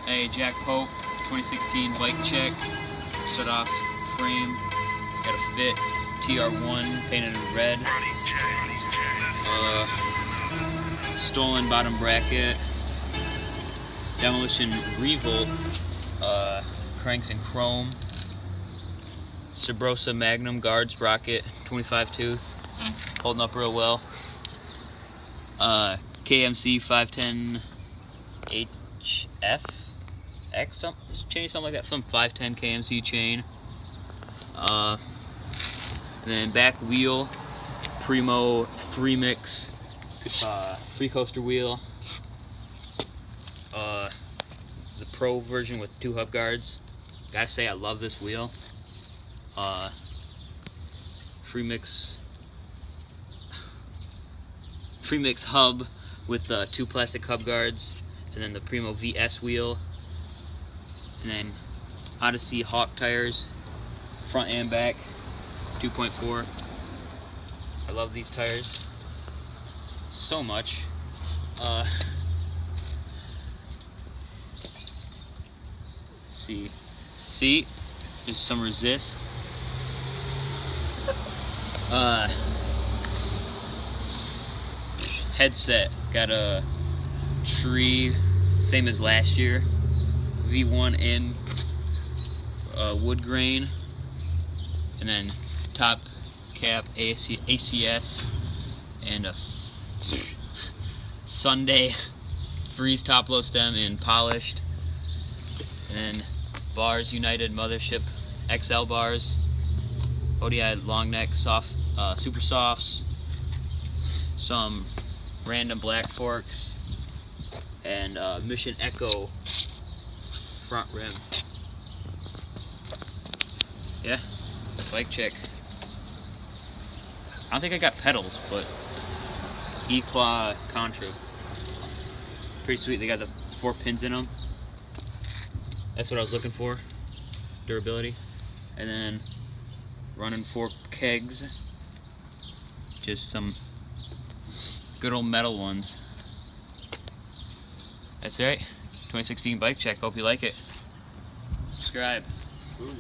a Jack Pope 2016 bike check. Shut off frame. Got a fit TR1 painted in red. Stolen bottom bracket. Demolition Revolt. Cranks in chrome. Subrosa Magnum guard sprocket, 25 tooth, holding up real well. KMC 510 HF X chain, something like that, some 510 KMC chain. And then back wheel, Primo Free Mix free coaster wheel. The Pro version with 2 hub guards. Gotta say, I love this wheel. Free mix hub with 2 plastic hub guards, and then the Primo VS wheel, and then Odyssey Hawk tires, front and back, 2.4. I love these tires so much. See, seat, there's some resist. Headset, got a tree, same as last year, V1N wood grain, and then top cap ACS, and a Sunday Freeze top low stem in polished, and then Bars United Mothership XL bars, ODI long neck soft, super softs, some random black forks, and Mission Echo front rim. Yeah, bike check. I don't think I got pedals, but E-Claw Contra. Pretty sweet. They got the 4 pins in them. That's what I was looking for. Durability. And then running 4 kegs. Just some good old metal ones. That's right. 2016 bike check. Hope you like it. Subscribe. Ooh,